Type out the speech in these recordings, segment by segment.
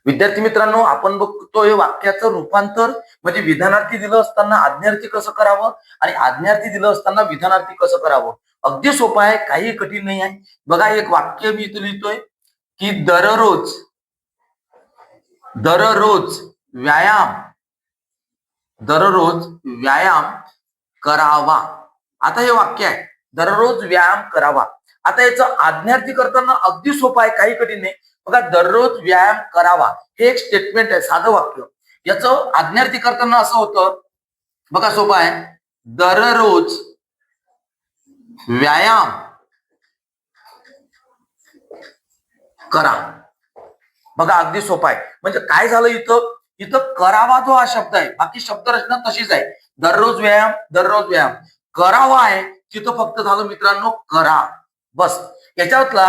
विद्यार्थी मित्रांनो, आपण बघतोय वाक्याचं रूपांतर म्हणजे विधानार्थी दिलं असताना आज्ञार्थी कसं करावं आणि आज्ञार्थी दिलं असताना विधानार्थी कसं करावं. अगदी सोपं आहे, काही कठीण नाही आहे. बघा, एक वाक्य मी इथे लिहितोय की दररोज दररोज व्यायाम दररोज व्यायाम करावा. आता हे वाक्य आहे, दररोज व्यायाम करावा. आता याचं आज्ञार्थी करताना अगदी सोपं आहे, काही कठीण नाही. बघा, दररोज व्यायाम करावा हे एक स्टेटमेंट आहे, साधं वाक्य. याचं आज्ञार्थी करताना असं होतं, बघा सोपं आहे, दररोज व्यायाम करा. बघा, अगदी सोपं आहे. म्हणजे काय झालं, इथं इथं करावा जो हा शब्द आहे, बाकी शब्दरचना तशीच आहे. दररोज व्यायाम, दररोज व्यायाम. करावा आहे तिथं फक्त झालं मित्रांनो करा, बस. याच्यातला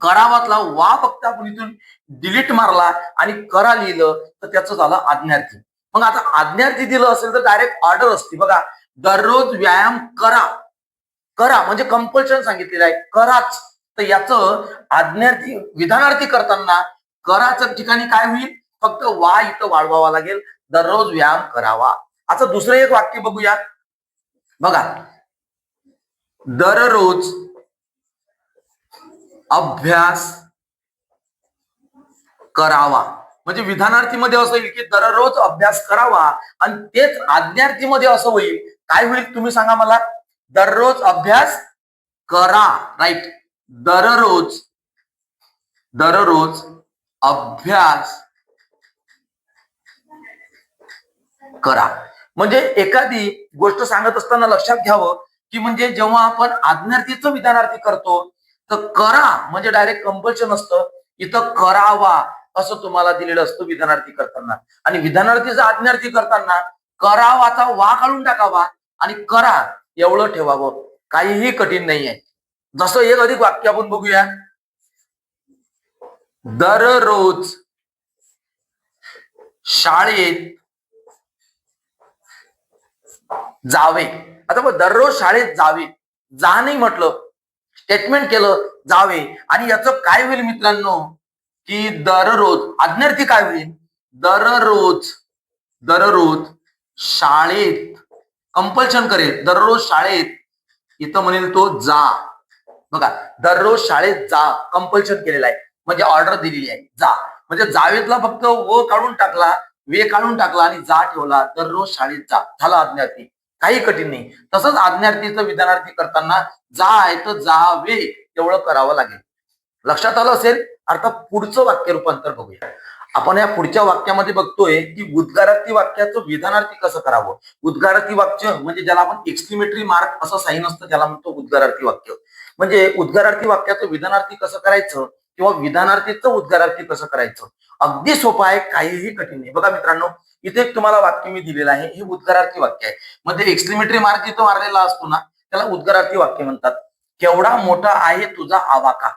करावातला वा फक्त आपण इथून डिलीट मारला आणि करा लिहिलं तर त्याचं झालं आज्ञार्थी. मग आता आज्ञार्थी दिलं असेल तर डायरेक्ट ऑर्डर असते. बघा, दररोज व्यायाम करा. करा म्हणजे कंपल्शन सांगितलेलं आहे, कराच. तर याचं आज्ञार्थी विधानार्थी करताना कराच्या ठिकाणी काय होईल, फक्त वा इथं वाढवावा लागेल, दररोज व्यायाम करावा. आता दुसरं एक वाक्य बघूया. बघा, दररोज अभ्यास करावा. म्हणजे विधानार्थीमध्ये असं होईल की दररोज अभ्यास करावा आणि तेच आज्ञार्थीमध्ये असं होईल, काय होईल तुम्ही सांगा मला. दररोज अभ्यास करा, राईट. दररोज दररोज अभ्यास करा. म्हणजे एखादी गोष्ट सांगत असताना लक्षात घ्यावं की म्हणजे जेव्हा आपण आज्ञार्थीचं विधानार्थी करतो तर करा म्हणजे डायरेक्ट कंपल्शन असतं, इथं करावा असं तुम्हाला दिलेलं असतं विधानार्थी करताना. आणि विधानार्थीचा आज्ञार्थी करताना करावाचा वा काढून टाकावा आणि करा एवढं ठेवावं, काहीही कठीण नाही आहे. जसं एक अधिक वाक्य आपण बघूया. दररोज शाळेत जावे. आता मग दररोज शाळेत जावे, जा नाही म्हटलं, स्टेटमेंट केलं जावे. आणि याचं काय होईल मित्रांनो की दररोज आज्ञार्थी काय होईल, दररोज दररोज शाळेत कंपल्शन करेल, दररोज शाळेत इथं म्हणेल तो जा. बघा, दररोज शाळेत जा कंपल्शन केलेलं आहे म्हणजे ऑर्डर दिलेली आहे जा. म्हणजे जावेतला फक्त व काढून टाकला, वे काढून टाकला आणि जा ठेवला, दररोज शाळेत जा झाला आज्ञार्थी, काही कठीण नाही. तसंच आज्ञार्थीचं विधानार्थी करताना जा आहे तर जावे एवढं करावं लागेल. लक्षात आलं असेल. अर्थात पुढचं वाक्य रूपांतर बघूया. आपण या पुढच्या वाक्यामध्ये बघतोय की उद्गारार्थी वाक्याचं विधानार्थी कसं करावं. उद्गारार्थी वाक्य म्हणजे ज्याला आपण एक्सक्लेमेटरी मार्क असं साईन असतं त्याला म्हणतो उद्गारार्थी वाक्य. म्हणजे उद्गारार्थी वाक्याचं विधानार्थी कसं करायचं किंवा विधानार्थीचं उद्गारार्थी कसं करायचं, अगदी सोपं आहे, काहीही कठीण नाही. बघा मित्रांनो, इथे एक तुम्हाला वाक्य मी दिलेलं आहे, हे उद्गारार्थी वाक्य आहे. मध्ये एक्सक्लेमेटरी मार्क जिथं मारलेला असतो ना त्याला उद्गारार्थी वाक्य म्हणतात. केवढा मोठा आहे तुझा आवाका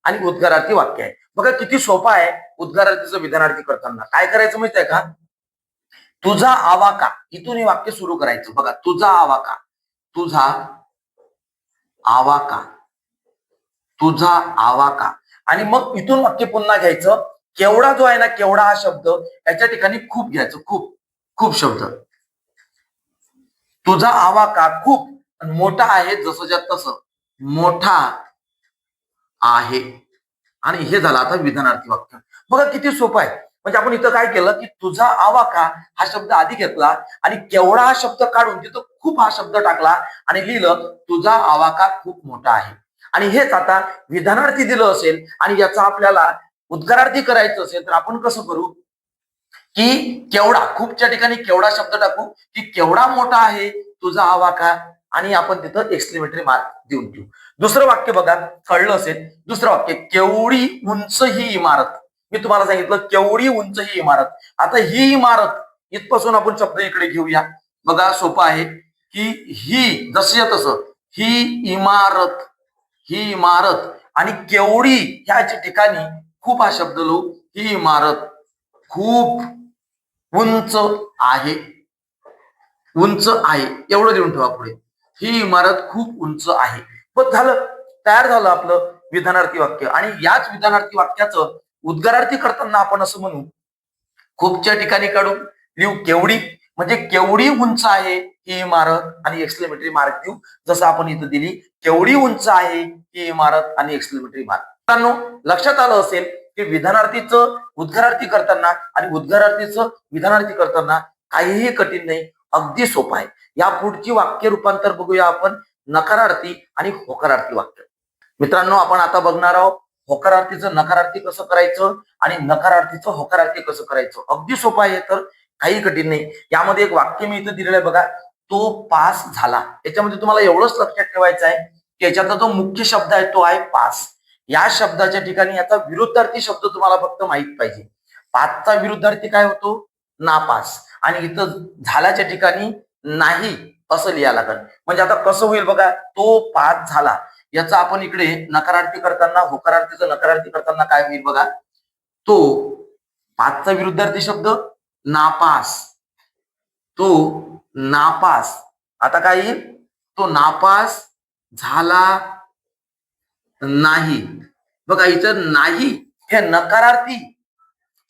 आणि उद्गारार्थी वाक्य आहे. बघा किती सोपं आहे. उद्गारार्थीचं विधानार्थी करताना काय करायचं माहिती आहे का, तुझा आवाका इथून हे वाक्य सुरू करायचं. बघा, तुझा आवाका, तुझा आवाका, तुझा आवाका. आणि मग इथून वाक्य पुन्हा घ्यायचं. केवढा जो आहे ना, केवढा हा शब्द याच्या ठिकाणी खूप घ्यायचं, खूप खूप शब्द. तुझा आवाका खूप, मोठा आहे जसंच्या तसं, मोठा आहे. आणि हे झालं आता विधानार्थी वाक्य. बघा किती सोपं आहे. म्हणजे आपण इथं काय केलं की तुझा आवाका हा शब्द आधी घेतला आणि केवढा हा शब्द काढून तिथं खूप हा शब्द टाकला आणि लिहिलं तुझा आवाका खूप मोठा आहे. आणि हेच आता विधानार्थी दिलं असेल आणि याचा आपल्याला उद्गारार्थी करायचं असेल तर आपण कसं करू की केवढा, खूपच्या ठिकाणी केवढा शब्द टाकू की केवढा मोठा आहे तुझा आवाका आणि आपण तिथं एक्सक्लेमेटरी मार्क देऊन देऊ. दुसरं वाक्य बघा, कळलं असेल. दुसरं वाक्य, केवढी उंच ही इमारत. मी तुम्हाला सांगितलं केवढी उंच ही इमारत. आता ही इमारत इथपासून आपण शब्द इकडे घेऊया. बघा सोपं आहे की ही जसं तसं, ही इमारत, ही इमारत आणि केवढी ह्याच्या ठिकाणी खूप हा शब्द लो, ही इमारत खूप उंच आहे. उंच आहे एवढं देऊन ठेवा पुढे, ही इमारत खूप उंच आहे. पण झालं, तयार झालं आपलं विधानार्थी वाक्य. आणि याच विधानार्थी वाक्याचं उद्गारार्थी करताना आपण असं म्हणू, खूपच्या ठिकाणी काढून लिहू केवढी, म्हणजे केवढी उंच आहे ही इमारत आणि एक्सक्लेमेटरी मार्क देऊ, जसं आपण इथं दिली केवढी उंच आहे ही इमारत आणि एक्सक्लेमेटरी मार्क. मित्रांनो, लक्षात आलं असेल की विधानार्थीचं उद्गारार्थी करताना आणि उद्गारार्थीचं विधानार्थी करताना काहीही कठीण नाही, अगदी सोपं आहे. या पुढची वाक्य रूपांतर बघूया आपण, नकारार्थी आणि होकारार्थी वाक्य. मित्रांनो, आपण आता बघणार आहोत होकारार्थीचं नकारार्थी कसं करायचं आणि नकारार्थीचं होकारार्थी कसं करायचं. अगदी सोपं आहे, तर काही कठीण नाही. यामध्ये एक वाक्य मी इथं दिलेलं आहे बघा, तो पास झाला. याच्यामध्ये तुम्हाला एवढंच लक्षात ठेवायचं आहे की याच्यातला जो मुख्य शब्द आहे तो आहे पास. या शब्दाच्या ठिकाणी याचा विरुद्धार्थी शब्द तुम्हाला फक्त माहित पाहिजे. पासचा विरुद्धार्थी काय होतो? नापास. आणि इथं झाल्याच्या ठिकाणी नाही असं लिहायला लागेल. म्हणजे आता कसं होईल बघा, तो पास झाला याचा आपण इकडे नकारार्थी करताना, होकारार्थीचं नकारार्थी करताना काय होईल बघा, तो पासचा विरुद्धार्थी शब्द नापास, तो नापास. आता काय येईल? तो नापास झाला नाही. बघा इथं नाही हे नकारार्थी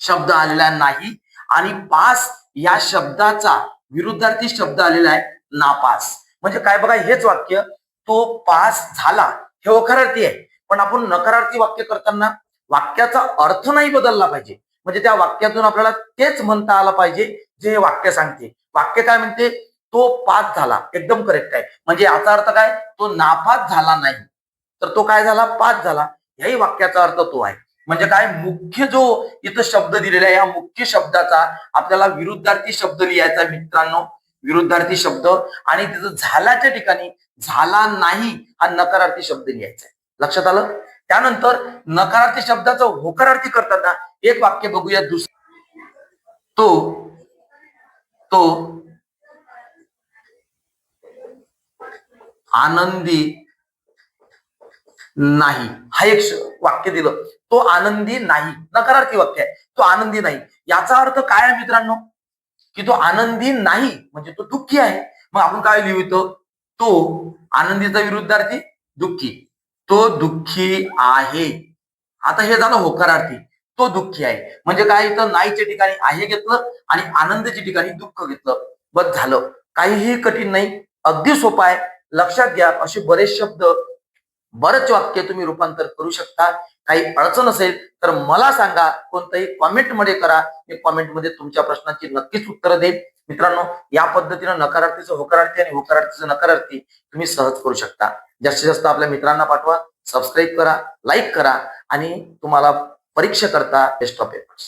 शब्द आलेला नाही आणि पास या शब्दाचा विरुद्धार्थी शब्द आलेला आहे नापास. म्हणजे काय बघा, हेच वाक्य तो पास झाला हे होकारार्थी आहे, पण आपण नकारार्थी वाक्य करताना वाक्याचा अर्थ नाही बदलला पाहिजे. म्हणजे त्या वाक्यातून आपल्याला तेच म्हणता आलं पाहिजे जे हे वाक्य सांगते. वाक्य काय म्हणते? तो पास झाला, एकदम करेक्ट आहे. म्हणजे याचा अर्थ काय? तो नापास झाला नाही, तर तो काय झाला? पास झाला. याही वाक्याचा अर्थ तो आहे. म्हणजे काय, मुख्य जो इथं शब्द दिलेला आहे या मुख्य शब्दाचा आपल्याला विरुद्धार्थी शब्द लिहायचा मित्रांनो, विरुद्धार्थी शब्द. आणि तिथं झाल्याच्या ठिकाणी झाला नाही हा नकारार्थी शब्द लिहायचा आहे. लक्षात आलं? त्यानंतर नकारार्थी शब्दाचं होकारार्थी करताना एक वाक्य बघूया दुसरं, तो तो आनंदी नाही. हा एक वाक्य दिलं, तो आनंदी नाही, नकारार्थी वाक्य आहे. तो आनंदी नाही याचा अर्थ काय आहे मित्रांनो? की तो आनंदी नाही म्हणजे तो दुःखी आहे. मग आपण काय लिहितो? तो आनंदीचा विरुद्धार्थी दुःखी, तो दुःखी आहे. आता हे झालं होकारार्थी, तो दुःखी आहे. म्हणजे काय, इथं नाहीच्या ठिकाणी आहे घेतलं आणि आनंदाच्या ठिकाणी दुःख घेतलं, बस झालं. काहीही कठीण नाही, अगदी सोपं आहे. लक्षात घ्या, असे बरेच शब्द, बरेच वाक्य तुम्ही रूपांतर करू शकता. काही अडचण असेल तर मला सांगा, कोणतंही कॉमेंटमध्ये करा. मी कॉमेंटमध्ये तुमच्या प्रश्नांची नक्कीच उत्तरं देईन. मित्रांनो, या पद्धतीनं नकारार्थीचं होकारार्थी आणि होकारार्थीचं नकारार्थी तुम्ही सहज करू शकता. जास्तीत जास्त आपल्या मित्रांना पाठवा, सबस्क्राईब करा, लाईक करा आणि तुम्हाला परीक्षा करता बेस्ट ऑफ पेपर्स.